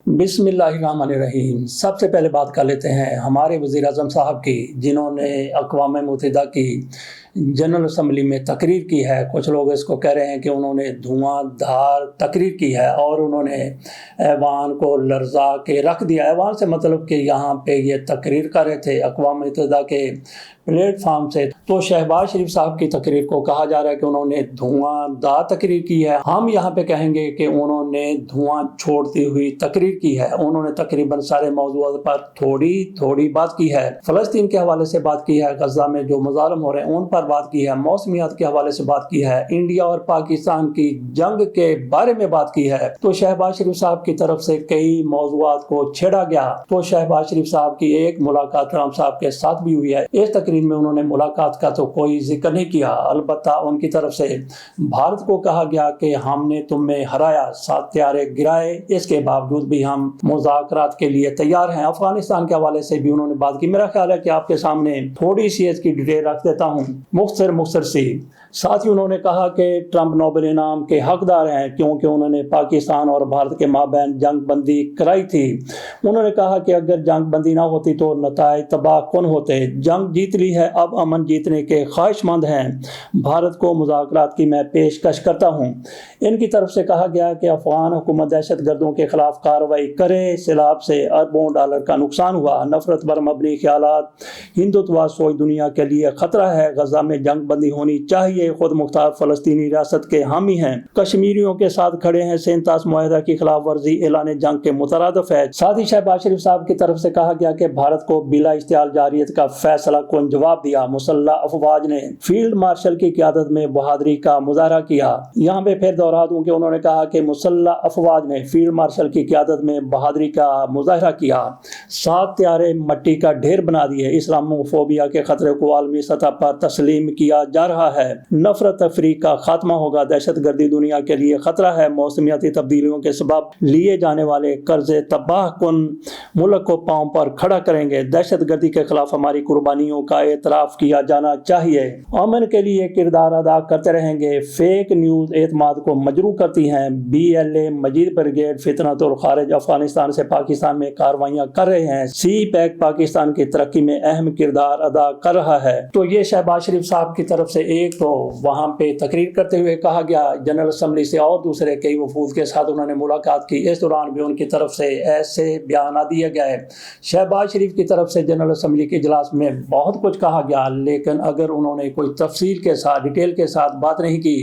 बिस्मिल्लाहिर्रहमानिर्रहीम। सबसे पहले बात कर लेते हैं हमारे वज़ीर आज़म साहब की, जिन्होंने अक़वाम मुत्तहिदा की जनरल असम्बली में तकरीर की है। कुछ लोग इसको कह रहे हैं कि उन्होंने धुआंधार तकरीर की है और उन्होंने ऐवान को लर्जा के रख दिया। ऐवान से मतलब कि यहाँ पे ये तकरीर कर रहे थे अक़वाम मुत्तहिदा के प्लेटफार्म से। तो शहबाज शरीफ साहब की तकरीर को कहा जा रहा है कि उन्होंने धुआंधार तकरीर की है। हम यहाँ पे कहेंगे कि उन्होंने धुआं छोड़ती हुई तकरीर की है। उन्होंने तकरीबन सारे मौज़ूआत पर थोड़ी थोड़ी बात की है। फ़लस्तीन के हवाले से बात की है, गज़ा में जो मज़ालिम हो रहे हैं उन पर बात की है, मौसमियात के हवाले से बात की है, इंडिया और पाकिस्तान की जंग के बारे में बात की है। तो शहबाज शरीफ साहब की तरफ से कई मौज़ूआत को छेड़ा गया। तो शहबाज शरीफ साहब की एक मुलाकात ट्रंप साहब के साथ भी हुई है। इस तकरीर में उन्होंने मुलाकात का तो कोई जिक्र नहीं किया। अलबत्ता उनकी तरफ से भारत को कहा गया कि हमने तुम्हें हराया, 7 त्यारे गिराए, इसके बावजूद भी हम मुज़ाकरात के लिए तैयार हैं। अफगानिस्तान के हवाले से भी उन्होंने बात की। मेरा ख्याल है कि आपके सामने थोड़ी सी इसकी डिटेल रख देता हूँ, मुख्तसर सी। साथ ही उन्होंने कहा कि ट्रंप नोबेल इनाम के हकदार हैं क्योंकि उन्होंने पाकिस्तान और भारत के माबैन जंग बंदी कराई थी। उन्होंने कहा कि अगर जंग बंदी ना होती तो नताए तबाह कौन होते। जंग जीत ली है, अब अमन जीतने के ख्वाहिशमंद हैं। भारत को मुज़ाकरात की मैं पेशकश करता हूँ। इनकी तरफ से कहा गया कि अफगान हुकूमत दहशत गर्दों के खिलाफ कार्रवाई करे। सैलाब से अरबों डॉलर का नुकसान हुआ। नफरत पर मबनी ख्यालात, हिंदुत्व सोच दुनिया के लिए खतरा है। गजा में जंग बंदी होनी चाहिए। खुद मुख्तार फलस्तीनी रियासत के हामी हैं। कश्मीरियों के साथ खड़े हैं। 37 मुआहदा की खिलाफ वर्जी ऐलान जंग के मुतरादिफ है। साथ ही शहबाज शरीफ साहब की तरफ से कहा गया कि भारत को बिला इख्तियार जारियत का फैसला कौन जवाब दिया। मुसल्लह अफवाज ने फील्ड मार्शल की क़यादत में बहादुरी का मुजाहरा किया। यहाँ पे फिर दोहरा दूं कि उन्होंने कहा कि मुसल्लह अफवाज ने फील्ड मार्शल की क़यादत में बहादुरी का मुजाहरा किया। 7 त्यारे मट्टी का ढेर बना दिए। इस्लामोफोबिया के खतरे को आलमी सतह पर तस्लीम किया जा रहा है। नफरत तफरीक का खात्मा होगा। दहशत गर्दी दुनिया के लिए खतरा है। मौसमियाती तब्दीलियों के सबब लिए जाने वाले कर्जे तबाह कुन मुल्क को पांव पर खड़ा करेंगे। दहशत गर्दी के खिलाफ हमारी कुर्बानियों का एतराफ किया जाना चाहिए। अमन के लिए किरदार अदा करते रहेंगे। फेक न्यूज एतमाद को मजरू करती हैं। BLA मजीद ब्रिगेड फितनतुल खारिज अफगानिस्तान से पाकिस्तान में कार्रवाइयां कर रहे हैं। CPEC पाकिस्तान की तरक्की में अहम किरदार अदा कर रहा है। तो ये शहबाज शरीफ साहब की तरफ से एक तो वहां पे तकरीर करते हुए कहा गया जनरल असम्बली से, और दूसरे कई वफूद के साथ उन्होंने मुलाकात की। इस दौरान भी उनकी तरफ से ऐसे बयान दिया गया है। शहबाज शरीफ की तरफ से जनरल असम्बली के इजलास में बहुत कुछ कहा गया, लेकिन अगर उन्होंने कोई तफसील के साथ डिटेल के साथ बात नहीं की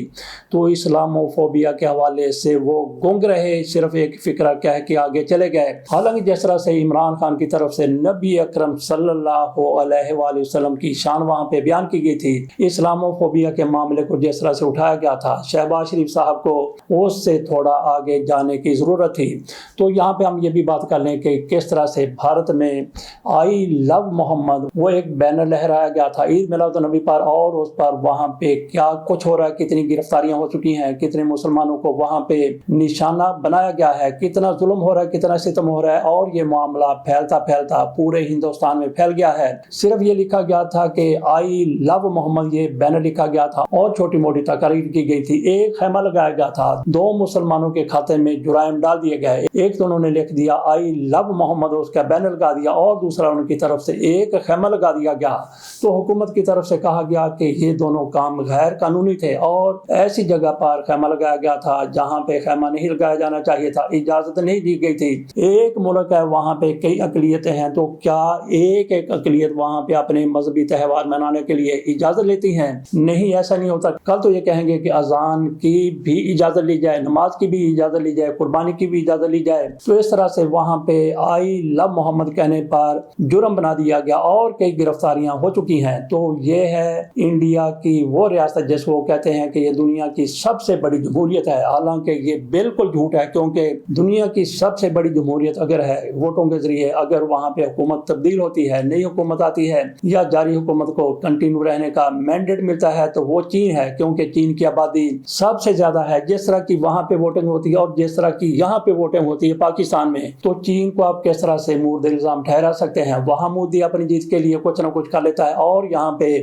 तो इस्लामोफोबिया के हवाले से वो गुंग रहे, सिर्फ एक फिक्रा कह के आगे चले गए। हालांकि जिस तरह से इमरान खान की तरफ से नबी अकरम सल्लल्लाहु अलैहि वसल्लम की शान वहाँ पे बयान की गई थी, इस्लामोफोबिया के मामले को जिस तरह से उठाया गया था, शहबाज शरीफ साहब को उससे थोड़ा आगे जाने की ज़रूरत थी। तो यहाँ पे हम ये भी बात कर लें कि किस तरह से भारत में आई लव मोहम्मद वो एक बैनर लहराया गया था ईद मिलाद नबी पर, और उस पर वहाँ पे क्या कुछ हो रहा है, कितनी गिरफ्तारियां हो चुकी हैं, कितने मुसलमानों को वहाँ पे निशाना बनाया गया है, कितना जुल्म हो रहा है, कितना सितम हो रहा है, और ये मामला फैलता फैलता पूरे हिंदुस्तान में फैल गया है। सिर्फ ये लिखा गया था कि आई लव मोहम्मद, ये बैनर लिखा गया था और छोटी मोटी तकरीर की गई थी। एक खैमा लगाया गया था, 2 मुसलमानों के खाते में जुराइम डाल दिए गए। एक तो उन्होंने लिख दिया आई लव मोहम्मद, उसका बैनर लगा दिया, और दूसरा उनकी तरफ से एक खैमा लगा दिया गया। तो हुकूमत की तरफ से कहा गया कि ये दोनों काम गैर कानूनी थे और ऐसी जगह पर खैमा लगाया गया था जहाँ पे खैमा नहीं लगाया जाना चाहिए था, इजाजत नहीं दी गई थी। एक मुल्क है, वहाँ पे कई अकलियतें हैं, तो क्या एक एक अकलियत वहाँ पे अपने मजहबी त्यौहार मनाने के लिए इजाजत लेती हैं? नहीं, ऐसा नहीं होता। कल तो ये कहेंगे कि अजान की भी इजाजत ली जाए, नमाज की भी इजाजत ली जाए, कुर्बानी की भी इजाजत ली जाए। तो इस तरह से वहाँ पे आई लव मोहम्मद कहने पर जुर्म बना दिया गया और कई गिरफ्तारियां हो चुकी हैं। तो ये है इंडिया की वो रियासत जिसको कहते हैं कि ये दुनिया की सबसे बड़ी जमहूरियत है। हालांकि ये बिल्कुल झूठ है, क्योंकि दुनिया की सबसे बड़ी जमहूरियत अगर है वोटों के जरिए اگر وہاں پہ حکومت تبدیل ہوتی ہے, نئی حکومت آتی ہے یا جاری حکومت کو کنٹینیو رہنے کا مینڈیٹ ملتا ہے تو وہ چین ہے, کیونکہ چین کی آبادی سب سے زیادہ ہے. جس طرح کی وہاں پہ ووٹنگ ہوتی ہے اور جس طرح کی یہاں پہ ووٹنگ ہوتی ہے پاکستان میں, تو چین کو آپ کس طرح سے مورد الزام ٹھہرا سکتے ہیں؟ وہاں مودی اپنی جیت کے لیے کچھ نہ کچھ کر لیتا ہے اور یہاں پہ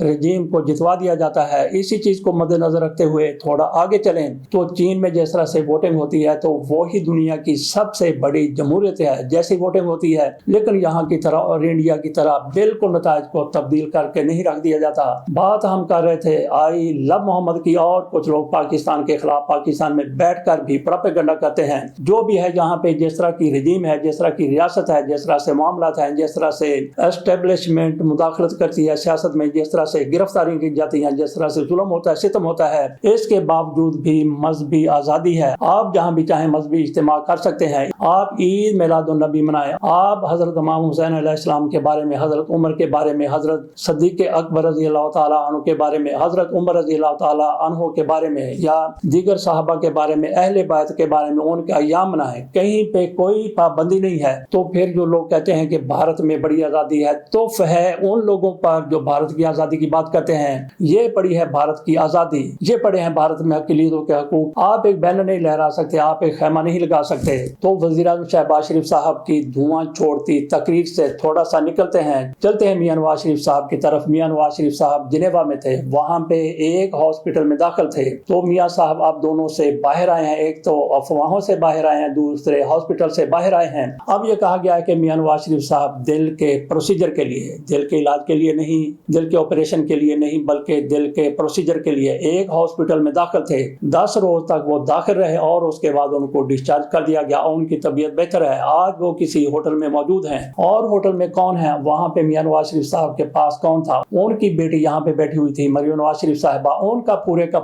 رجیم کو جتوا دیا جاتا ہے. اسی چیز کو مد نظر رکھتے ہوئے تھوڑا آگے چلیں تو چین میں جس طرح سے ووٹنگ ہوتی ہے تو وہی دنیا کی سب سے بڑی جمہوریت ہے. جیسی ووٹنگ ہوتی ہے, لیکن یہاں کی طرح اور انڈیا کی طرح بالکل نتائج کو تبدیل کر کے نہیں رکھ دیا جاتا. بات ہم کر رہے تھے آئی لو محمد کی, اور کچھ لوگ پاکستان کے خلاف پاکستان میں بیٹھ کر بھی پروپیگنڈا کرتے ہیں. جو بھی ہے یہاں پہ جس طرح کی رجیم ہے, جس طرح کی ریاست ہے, جس طرح سے معاملات ہیں, جس طرح سے اسٹیبلشمنٹ مداخلت کرتی ہے سیاست میں, جس طرح سے گرفتاری کی جاتی ہیں, جس طرح سے ظلم ہوتا ہے, ستم ہوتا ہے, اس کے باوجود بھی مذہبی آزادی ہے. آپ جہاں بھی چاہیں مذہبی اجتماع کر سکتے ہیں. آپ عید میلاد النبی منائیں, آپ حضرت امام حسین علیہ السلام کے بارے میں, حضرت عمر کے بارے میں, حضرت صدیق اکبر رضی اللہ تعالیٰ عنہ کے بارے میں, حضرت عمر رضی اللہ تعالیٰ عنہ کے بارے میں, یا دیگر صحابہ کے بارے میں, اہل بیت کے بارے میں, ان کے ایام منائیں. کہیں پہ کوئی پابندی نہیں ہے. تو پھر جو لوگ کہتے ہیں کہ بھارت میں بڑی آزادی ہے, توف ہے ان لوگوں پر جو بھارت کی آزادی کی بات کرتے ہیں. یہ پڑی ہے بھارت کی آزادی, یہ پڑے ہیں بھارت میں اقلیتوں کے حقوق. آپ ایک بینر نہیں لہرا سکتے, آپ ایک خیمہ نہیں لگا سکتے. تو وزیر اعظم شہباز شریف صاحب کی دھواں چھوڑتی تقریر سے تھوڑا سا نکلتے ہیں, چلتے ہیں میاں نواز شریف صاحب کی طرف. میاں نواز شریف صاحب جنیوا میں تھے, وہاں پہ ایک ہاسپٹل میں داخل تھے. تو میاں صاحب آپ دونوں سے باہر آئے ہیں, ایک تو افواہوں سے باہر آئے ہیں, دوسرے ہاسپٹل سے باہر آئے ہیں. اب یہ کہا گیا ہے کہ میاں نواز شریف صاحب دل کے پروسیجر کے لیے, دل کے علاج کے لیے نہیں, دل کے آپریشن کے لیے نہیں, بلکہ دل کے پروسیجر کے لیے ایک ہاسپٹل میں داخل تھے. 10 روز تک وہ داخل رہے اور اس کے بعد ان کو ڈسچارج کر دیا گیا. ان کی طبیعت بہتر ہے. آج وہ کسی ہوٹل میں موجود ہیں. اور ہوٹل میں کون ہے وہاں پہ؟ میاں نواز شریف صاحب کے پاس کون تھا؟ ان کی بیٹی یہاں پہ بیٹھی ہوئی تھی, مریم نواز شریف صاحبہ. ان کا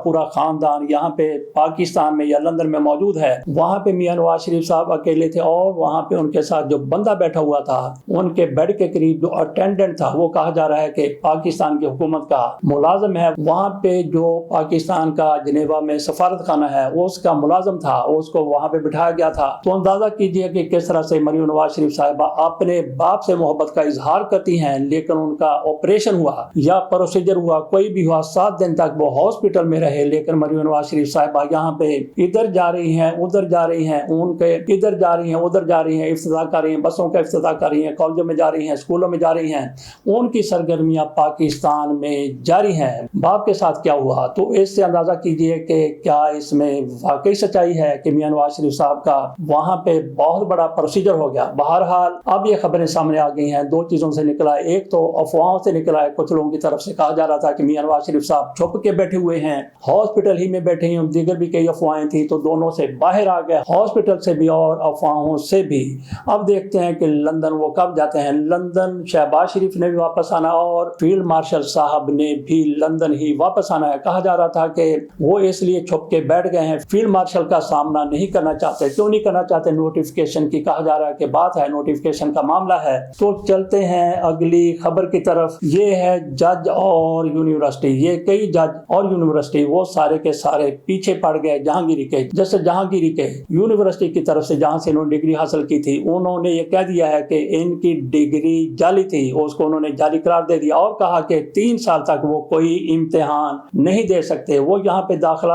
پورا خاندان یہاں پہ پاکستان میں یا لندن میں موجود ہے. وہاں پہ میاں نواز شریف صاحب اکیلے تھے, اور وہاں پہ ان کے ساتھ جو بندہ بیٹھا ہوا تھا, ان کے بیڈ کے قریب جو اٹینڈنٹ تھا, وہ کہا جا رہا ہے کہ پاکستان کی حکومت کا ملازم ہے. وہاں پہ جو پاکستان کا جنیوا میں سفارت خانہ ہے اس کا ملازم تھا, اس کو وہاں پہ بٹھایا گیا تھا. تو اندازہ کیجئے کہ کس طرح سے مریم نواز شریف صاحبہ اپنے باپ سے محبت کا اظہار کرتی ہیں, لیکن ان کا آپریشن ہوا یا پروسیجر ہوا, کوئی بھی ہوا, 7 دن تک وہ ہاسپٹل میں رہے, لیکن مریم نواز شریف صاحبہ یہاں پہ ادھر جا رہی ہیں, ادھر جا رہی ہیں, ان کے ادھر جا رہی ہیں, ادھر جا رہی ہیں, افتتاح کر رہی ہیں, بسوں کا افتتاح کر رہی ہیں, کالجوں میں جا رہی ہیں, اسکولوں میں جا رہی ہیں. ان کی سرگرمیاں پاکستان میں جاری ہیں. باپ کے ساتھ کیا ہوا؟ تو اس سے اندازہ کیجئے کہ کیا اس میں واقعی سچائی ہے کہ میاں نواز شریف صاحب کا وہاں پہ بہت بڑا پروسیجر ہو گیا. بہرحال اب یہ خبریں سامنے آ گئی ہیں. 2 چیزوں سے نکلا ہے. ایک تو افواہوں سے نکلا ہے, کچھ لوگوں کی طرف سے کہا جا رہا تھا کہ میاں نواز شریف صاحب چھپ کے بیٹھے ہوئے ہیں, ہاسپٹل ہی میں بیٹھے ہیں. دیگر بھی کئی افواہیں تھیں, تو دونوں سے باہر آ گئے, ہاسپٹل سے بھی اور افواہوں سے بھی. اب دیکھتے ہیں کہ لندن وہ کب جاتے ہیں. لندن شہباز شریف نے بھی واپس آنا, اور فیلڈ مارشل صاحب نے بھی لندن ہی واپس آنا ہے. کہا جا رہا تھا کہ وہ اس لیے چھپ کے بیٹھ گئے ہیں, فیلڈ مارشل کا سامنا نہیں کرنا چاہتے. کیوں نہیں کرنا چاہتے؟ نوٹیفکیشن کی کہا جا رہا ہے کہ بات ہے, نوٹیفکیشن کا معاملہ ہے. تو چلتے ہیں اگلی خبر کی طرف. یہ ہے جج اور یونیورسٹی. یہ کئی جج اور یونیورسٹی وہ سارے کے سارے پیچھے پڑ گئے جہانگیری کے. جیسے جہانگیری کے یونیورسٹی کی طرف سے جہاں سے انہوں نے ڈگری حاصل کی تھی, انہوں نے یہ کہہ دیا ہے کہ ان کی ڈگری جعلی تھی, اس کو انہوں نے جعلی قرار دے دیا, اور کہا کہ 3 سال تک وہ کوئی امتحان نہیں دے سکتے, وہ یہاں پہ داخلہ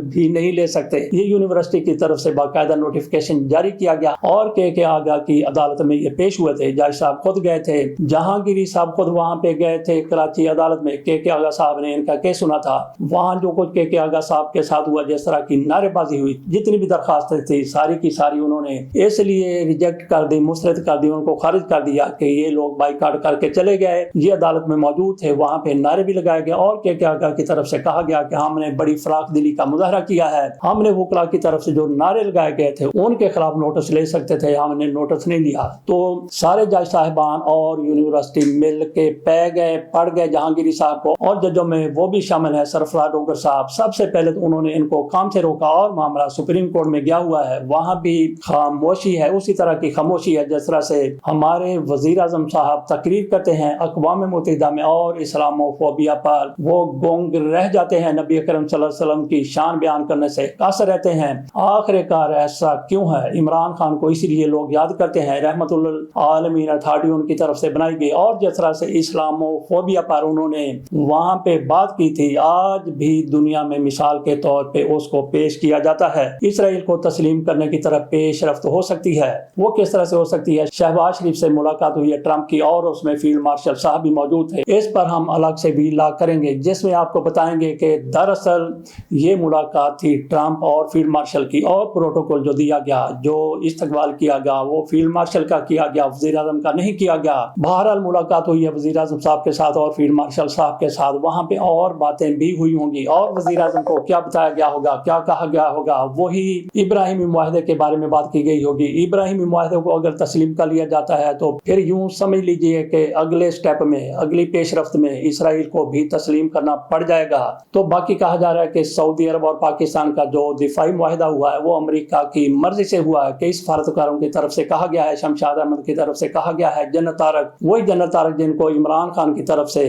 بھی نہیں لے سکتے. یہ یونیورسٹی کی طرف سے باقاعدہ نوٹیفکیشن جاری کیا گیا, اور کے آگا کی عدالت میں یہ پیش ہوئے تھے. جج صاحب خود گئے تھے, جہانگیری صاحب خود وہاں پہ گئے تھے کراچی عدالت میں. کے آگا صاحب نے ان کا کیس سنا تھا. وہاں جو کچھ کے آگا صاحب کے ساتھ ہوا, جس طرح کی نعرے بازی ہوئی, جتنی بھی درخواستیں تھی ساری کی ساری انہوں نے اس لیے ریجیکٹ کر دی, مسترد کر دی, ان کو خارج کر دیا کہ یہ لوگ بائیکاٹ کر کے چلے گئے. یہ عدالت میں موجود تھے, وہاں پہ نعرے بھی لگائے گئے, اور کے آگا کی طرف سے کہا گیا کہ ہم نے بڑی فراخ دلی کا مظاہرہ کیا ہے, ہم نے وکلا کی طرف سے جو نعرے لگائے گئے تھے ان کے خلاف نوٹس لے سکتے تھے, ہم نے نوٹس نہیں لیا. تو سارے جج صاحبان اور یونیورسٹی مل کے پہ گئے, پڑ گئے جہانگیری صاحب کو, اور ججوں میں وہ بھی شامل ہے سرفراز ڈوگر صاحب. سب سے پہلے تو انہوں نے ان کو کام سے روکا, اور معاملہ سپریم کورٹ میں گیا ہوا ہے, وہاں بھی خاموشی ہے, اسی طرح کی خاموشی ہے جس طرح سے ہمارے وزیر اعظم صاحب تقریر کرتے ہیں اقوام متحدہ میں, اور اسلامو فوبیا پر وہ گونگ رہ جاتے ہیں, نبی اکرم صلی اللہ علیہ وسلم کی شان بیان کرنے سے قاصر رہتے ہیں. آخر کار ایسا کیوں ہے؟ عمران خان کو اسی لیے لوگ یاد کرتے ہیں हैं, रहमतुल आलमीन अथॉरिटी उनकी तरफ से बनाई गई, और जिस तरह से इस्लामोफोबिया पर उन्होंने वहाँ पे बात की थी, आज भी दुनिया में मिसाल के तौर पे उसको पेश किया जाता है। इसराइल को तस्लीम करने की तरफ पेश रफ्त हो सकती है। वो किस तरह से हो सकती है? शहबाज शरीफ से मुलाकात हुई है ट्रंप की, और उसमें फील्ड मार्शल साहब भी मौजूद थे। इस पर हम अलग से भी ला करेंगे, जिसमें आपको बताएंगे कि दरअसल ये मुलाकात थी ट्रंप और फील्ड मार्शल की, और प्रोटोकॉल जो दिया गया, जो इस्तकबाल किया गया, वो फील्ड मार्शल का किया गया, वज़ीर आज़म का नहीं किया गया। बहरहाल मुलाकात हुई है वज़ीर आज़म साहब के साथ और फील्ड मार्शल साहब के साथ। वहाँ पे और बातें भी हुई होंगी, और वज़ीर आज़म को क्या बताया गया होगा, क्या कहा गया होगा, वही इब्राहिमी मुआहदे के बारे में बात की गई होगी। इब्राहिमी मुआहदे को अगर तस्लीम कर लिया जाता है तो फिर यूं समझ लीजिए कि अगले स्टेप में, अगली पेशरफ्त में इसराइल को भी तस्लीम करना पड़ जाएगा। तो बाकी कहा जा रहा है कि सऊदी अरब और पाकिस्तान का जो दिफाई मुआहदा हुआ है वो अमेरिका की मर्जी से हुआ है। कई सफारतकारों की तरफ से कहा गया है, शमशाद अहमद की तरफ से कहा गया है, जन्नत तारक, वही जन्नत तारक जिनको इमरान खान की तरफ से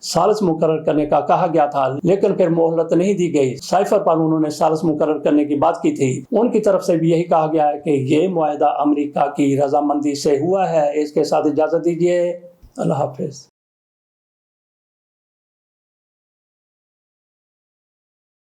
सालिस मुकर्रर करने का कहा गया था, लेकिन फिर मोहलत नहीं दी गई। साइफर पर उन्होंने सालिस मुकर्रर करने की बात की थी। उनकी तरफ से भी यही कहा गया है कि ये मुआहदा अमेरिका की रजामंदी से हुआ है। इसके साथ इजाजत दीजिए। अल्लाह हाफिज।